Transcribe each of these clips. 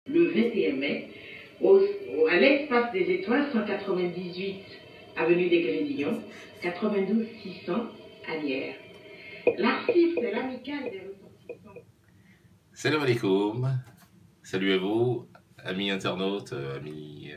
le 21 mai à l'espace des étoiles, 198 avenue des Grésillons, 92 600 Agnières. L'Arcif, c'est l'amicale des ressortissants. Salam alaikum, salut à vous, amis internautes, amis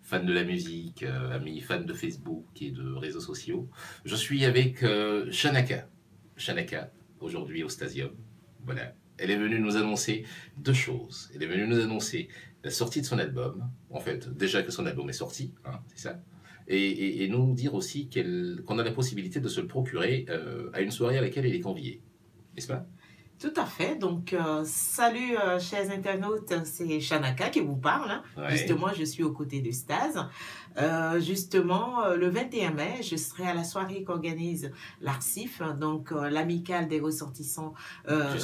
fans de la musique, amis fans de Facebook et de réseaux sociaux. Je suis avec Shanaka, aujourd'hui au Stasium. Voilà. Elle est venue nous annoncer deux choses. Elle est venue nous annoncer la sortie de son album, en fait, déjà que son album est sorti, hein, c'est ça, et nous dire aussi qu'on a la possibilité de se le procurer à une soirée à laquelle elle est conviée, n'est-ce pas? Tout à fait. Donc, salut, chers internautes, c'est Shanaka qui vous parle. Hein. Ouais. Justement, je suis aux côtés de Stase. Justement, le 21 mai, je serai à la soirée qu'organise l'Arcif, donc l'amicale des ressortissants du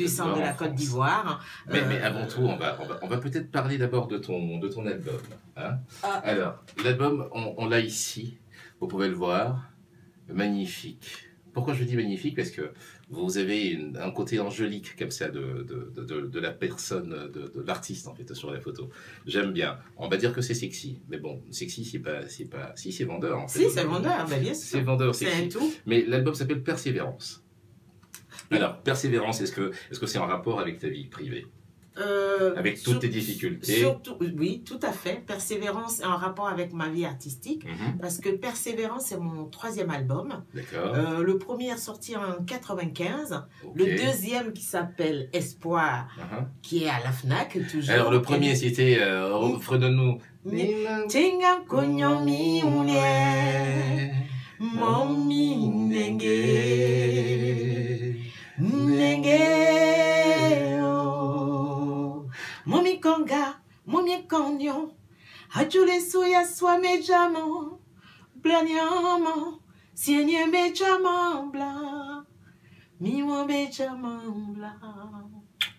centre de la Côte d'Ivoire. Mais avant tout, on va peut-être parler d'abord de ton album. Hein. Alors, l'album, on l'a ici. Vous pouvez le voir. Magnifique. Pourquoi je dis magnifique? Parce que vous avez un côté angélique comme ça de la personne, de l'artiste en fait sur la photo. J'aime bien. On va dire que c'est sexy, mais bon, sexy c'est pas, si c'est vendeur en fait. Si c'est vendeur, ben bien sûr. C'est vendeur, c'est un tout. Mais l'album s'appelle Persévérance. Alors Persévérance, est-ce que c'est en rapport avec ta vie privée? Avec toutes tes difficultés. Surtout, oui, tout à fait. Persévérance est en rapport avec ma vie artistique, parce que Persévérance, c'est mon 3e album. D'accord. Le premier est sorti en 95. Okay. Le deuxième qui s'appelle Espoir, qui est à la FNAC, toujours. Alors, le premier, c'était, redonne-nous. Tinga konyomi une, momi nenge, Momi konga, momi konyo, hajule suya swa mejamo, blanyamo, sienye mejamo bla, miwo mejamo bla.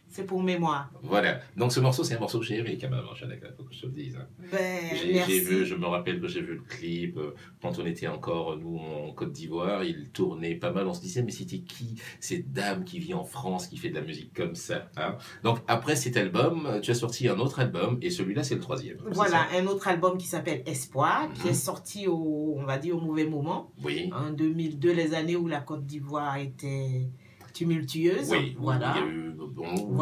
C'est pour mémoire. Voilà. Donc ce morceau, c'est un morceau que j'ai aimé quand même, Shanaka, faut que je te le dise. Merci. Je me rappelle que j'ai vu le clip quand on était encore, nous, en Côte d'Ivoire. Il tournait pas mal. On se disait, mais c'était qui cette dame qui vit en France, qui fait de la musique comme ça, hein? Donc après cet album, tu as sorti un autre album et celui-là, c'est le 3e. Voilà, un autre album qui s'appelle Espoir, qui est sorti on va dire, au mauvais moment. Oui. En 2002, les années où la Côte d'Ivoire était tumultueuse. Oui, voilà. Il y a eu,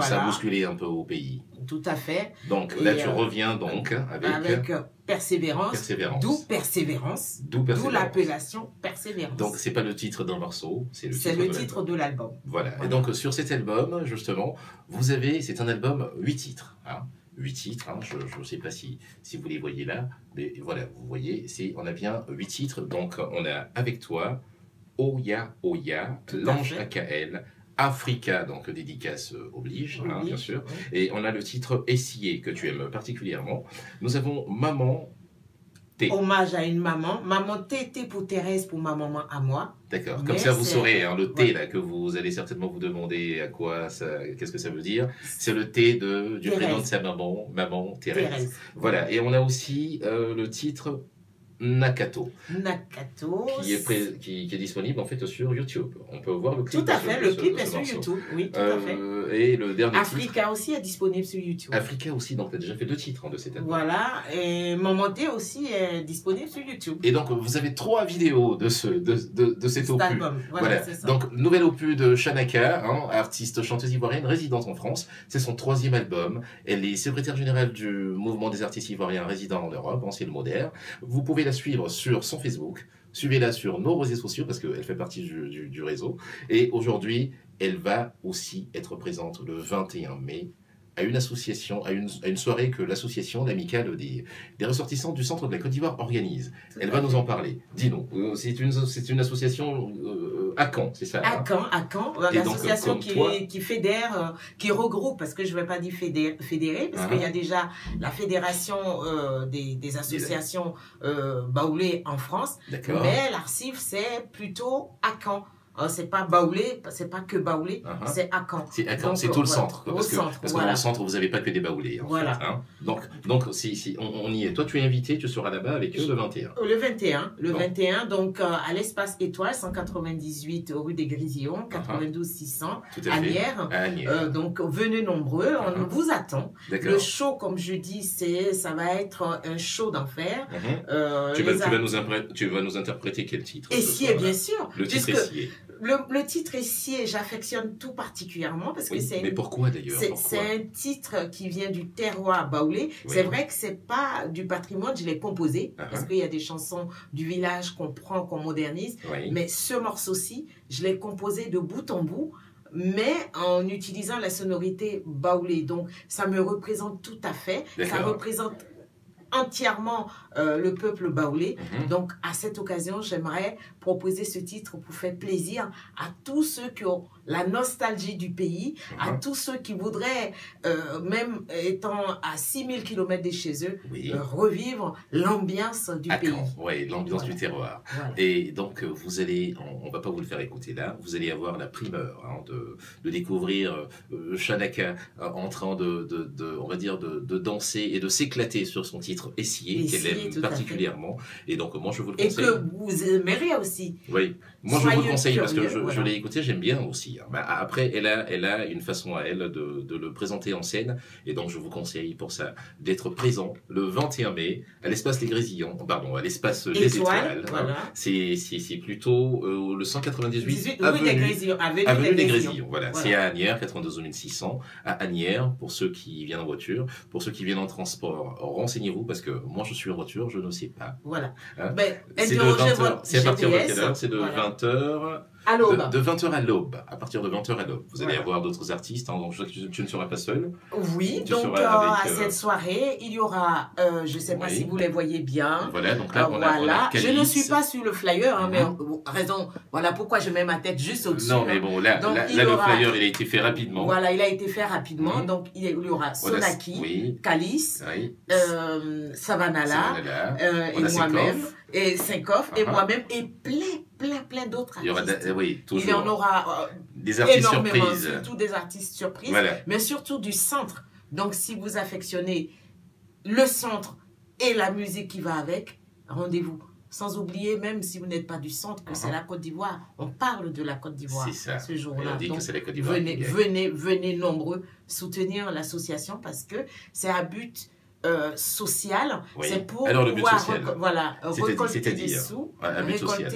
ça a bousculé un peu au pays. Tout à fait. Donc là, tu reviens donc avec Persévérance. D'où Persévérance. D'où l'appellation Persévérance. Donc c'est pas le titre d'un morceau, c'est le titre de l'album. Voilà. Et donc sur cet album, justement, c'est un album 8 titres. Hein. 8 titres, hein. Je ne sais pas si vous les voyez là, mais voilà, vous voyez, on a bien 8 titres. Donc on a Avec toi, Oya Oya, L'Ange AKL, Africa, donc dédicace oblige, hein, bien sûr. Oui. Et on a le titre Essier, que tu aimes particulièrement. Nous avons Maman T. Hommage à une maman. Maman T, T pour Thérèse, pour ma maman à moi. D'accord. Comme ça, vous saurez, hein, le T, là, que vous allez certainement vous demander qu'est-ce que ça veut dire. C'est le T du prénom de sa maman, Maman Thérèse. Voilà. Et on a aussi le titre Nakato, qui est disponible en fait sur YouTube. On peut voir le clip. Tout à fait, le clip est sur YouTube. Oui, tout à fait. Et le dernier Africa aussi est disponible sur YouTube. Africa aussi, donc tu as déjà fait 2 titres de cet album. Voilà, et Maman T aussi est disponible sur YouTube. Et donc vous avez 3 vidéos de cet opus. Album. Voilà. C'est ça. Donc nouvel opus de Shanaka, hein, artiste chanteuse ivoirienne résidente en France. C'est son 3e album. Elle est secrétaire générale du mouvement des artistes ivoiriens résidents en Europe, hein, c'est le MODER. Vous pouvez la suivre sur son Facebook, suivez-la sur nos réseaux sociaux parce qu'elle fait partie du réseau. Et aujourd'hui, elle va aussi être présente le 21 mai à une association, à une soirée que l'association, l'amicale des ressortissants du centre de la Côte d'Ivoire organise. Elle va nous en parler. Dis-nous, c'est une association à Caen, c'est ça? À Caen, l'association qui fédère, qui regroupe, parce que je ne vais pas dire fédérer, parce qu'il y a déjà la fédération des associations baoulées en France, mais l'Arcif, c'est plutôt à Caen. c'est pas Baoulé, c'est pas que Baoulé, c'est Akan. C'est Akan, c'est tout le centre. Parce que voilà. dans le centre, vous n'avez pas que des Baoulés. Voilà. Fait, hein. Donc si on y est. Toi, tu es invité, tu seras là-bas avec eux le 21. Le 21, donc à l'espace Étoile, 198 rue des Grisillons, 92 600, à Nières. Donc venez nombreux, on vous attend. Le show, comme je dis, ça va être un show d'enfer. Tu vas nous interpréter quel titre? Essier, bien sûr. Le titre Essier. Le titre Essier, j'affectionne tout particulièrement parce que mais pourquoi d'ailleurs? C'est un titre qui vient du terroir baoulé. C'est vrai que c'est pas du patrimoine, je l'ai composé parce qu'il y a des chansons du village qu'on prend, qu'on modernise. Mais ce morceau-ci, je l'ai composé de bout en bout, mais en utilisant la sonorité baoulé. Donc, ça me représente tout à fait. Ça représente entièrement le peuple baoulé. Donc, à cette occasion, j'aimerais proposer ce titre pour faire plaisir à tous ceux qui ont la nostalgie du pays, à tous ceux qui voudraient, même étant à 6000 km de chez eux, revivre l'ambiance du pays. Oui, l'ambiance du terroir. Voilà. Et donc, vous allez, on ne va pas vous le faire écouter là, vous allez avoir la primeur de découvrir Shanaka en train on va dire, de danser et de s'éclater sur son titre Essier, qu'elle aime particulièrement. Et donc, moi, je vous le conseille. Et que vous aimerez aussi. Oui, moi, je vous le conseille parce que je l'ai écouté, j'aime bien aussi. Après, elle a une façon à elle de le présenter en scène. Et donc, je vous conseille pour ça d'être présent le 21 mai à l'espace Les Grésillons, pardon, à l'espace Les Étoiles. Voilà. C'est plutôt le 198 avenue des Grésillons. Voilà. C'est à Asnières, 92 600. À Asnières, pour ceux qui viennent en voiture. Pour ceux qui viennent en transport, renseignez-vous parce que moi, je suis en voiture, je ne sais pas. Voilà. C'est à partir de quelle heure? C'est de 20h. À l'aube. De 20h à l'aube, à partir de 20h à l'aube. Vous allez avoir d'autres artistes, hein, donc tu ne seras pas seul. Oui, donc à cette soirée, il y aura, je ne sais pas si vous les voyez bien. Voilà, donc là, on a je ne suis pas sur le flyer, mais raison, voilà pourquoi je mets ma tête juste au-dessus. Non, mais bon, là, le flyer, il a été fait rapidement. Voilà, il a été fait rapidement, donc il y aura Sonaki, Calice, Savanala, et moi-même, et Cincoff, et moi-même, et plein d'autres artistes. Il y en aura des artistes surprises. Surtout des artistes surprises, mais surtout du centre. Donc, si vous affectionnez le centre et la musique qui va avec, rendez-vous. Sans oublier, même si vous n'êtes pas du centre, que c'est la Côte d'Ivoire. On parle de la Côte d'Ivoire ce jour-là. On dit donc, que c'est la Côte d'Ivoire. Venez nombreux soutenir l'association parce que c'est à but social, c'est pour pouvoir récolter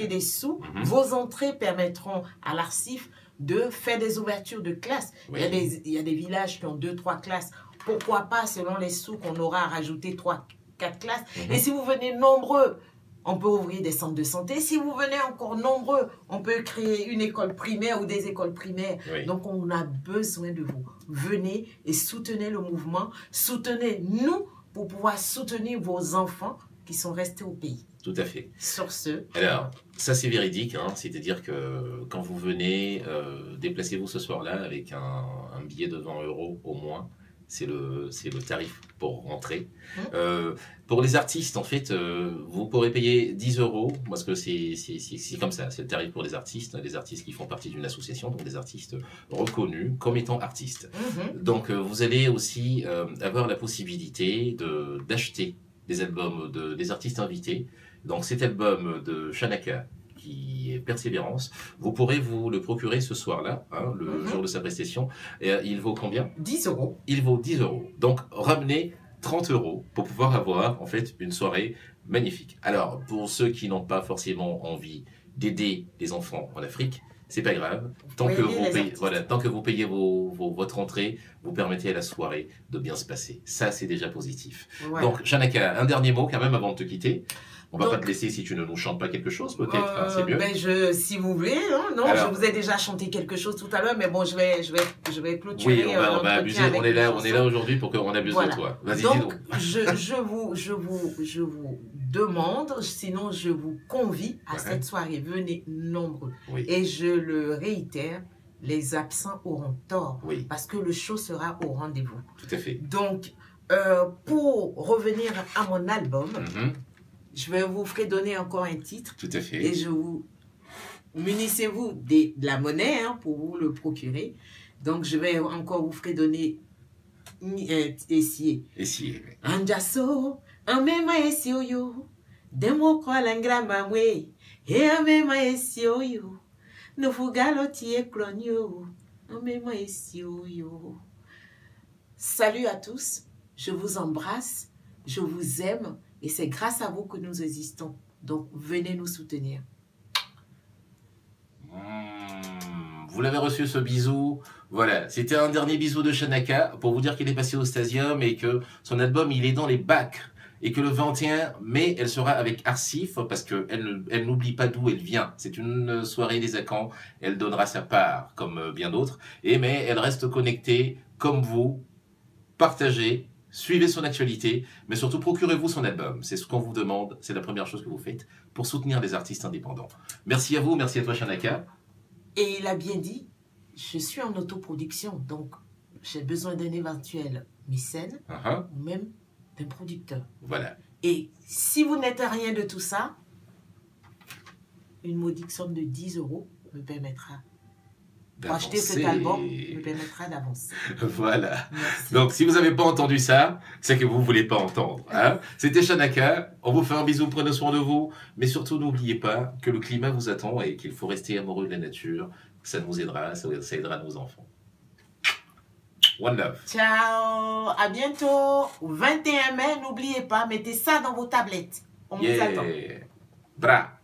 des sous. Vos entrées permettront à l'Arcif de faire des ouvertures de classes. Il y a des villages qui ont 2-3 classes. Pourquoi pas, selon les sous qu'on aura, rajouter 3-4 classes. Et si vous venez nombreux, on peut ouvrir des centres de santé. Si vous venez encore nombreux, on peut créer une école primaire ou des écoles primaires. Donc, on a besoin de vous. Venez et soutenez le mouvement. Soutenez-nous pour pouvoir soutenir vos enfants qui sont restés au pays. Tout à fait. Sur ce. Alors, ça c'est véridique, hein, c'est-à-dire que quand vous venez, déplacez-vous ce soir-là avec un billet de 20 € au moins. C'est le tarif pour rentrer. Pour les artistes, en fait, vous pourrez payer 10 €, parce que c'est comme ça, c'est le tarif pour les artistes qui font partie d'une association, donc des artistes reconnus comme étant artistes. Donc, vous allez aussi avoir la possibilité d'acheter des albums des artistes invités. Donc, cet album de Shanaka, qui est Persévérance, vous pourrez vous le procurer ce soir-là, hein, le jour de sa prestation. Et, il vaut combien? 10 €. Il vaut 10 €. Donc, ramenez 30 € pour pouvoir avoir, en fait, une soirée magnifique. Alors, pour ceux qui n'ont pas forcément envie d'aider les enfants en Afrique, c'est pas grave. Tant que vous payez votre entrée, vous permettez à la soirée de bien se passer. Ça, c'est déjà positif. Donc, Shanaka, un dernier mot quand même avant de te quitter. On va pas te laisser si tu ne nous chantes pas quelque chose, peut-être, c'est mieux. Si vous voulez, je vous ai déjà chanté quelque chose tout à l'heure, mais bon, je vais clôturer. Oui, on va abuser. On est là aujourd'hui pour qu'on abuse de toi. Vas-y, dis donc. je vous demande, sinon je vous convie à cette soirée. Venez nombreux. Et je le réitère, les absents auront tort. Parce que le show sera au rendez-vous. Tout à fait. Donc, pour revenir à mon album, je vais vous fredonner encore un titre. Tout à fait. Et je vous munissez-vous de la monnaie hein, pour vous le procurer. Donc, je vais encore vous fredonner essier. Essier. Anjaso, amema essio yo. Demo kwa langrama we. E amema essio yo. No fugalo tie clonio. Amema essio yo. Salut à tous. Je vous embrasse. Je vous aime. Et c'est grâce à vous que nous existons. Donc, venez nous soutenir. Vous l'avez reçu ce bisou. Voilà, c'était un dernier bisou de Shanaka pour vous dire qu'il est passé au Stasium et que son album il est dans les bacs et que le 21 mai elle sera avec Arsif parce qu'elle n'oublie pas d'où elle vient. C'est une soirée des Akans, elle donnera sa part comme bien d'autres mais elle reste connectée comme vous, partagez, suivez son actualité mais surtout procurez-vous son album. C'est ce qu'on vous demande, c'est la première chose que vous faites pour soutenir les artistes indépendants. Merci à vous, merci à toi Shanaka. Et il a bien dit, je suis en autoproduction, donc j'ai besoin d'un éventuel mécène ou même d'un producteur. Voilà. Et si vous n'êtes rien de tout ça, une modique somme de 10 € me permettra pour acheter cet album, me permettra d'avancer. Voilà. Merci. Donc, si vous n'avez pas entendu ça, c'est que vous ne voulez pas entendre. Hein. C'était Shanaka. On vous fait un bisou, prenez soin de vous. Mais surtout, n'oubliez pas que le climat vous attend et qu'il faut rester amoureux de la nature. Ça nous aidera, ça aidera nos enfants. One love. Ciao. À bientôt. 21 mai, n'oubliez pas, mettez ça dans vos tablettes. On vous attend. Bra.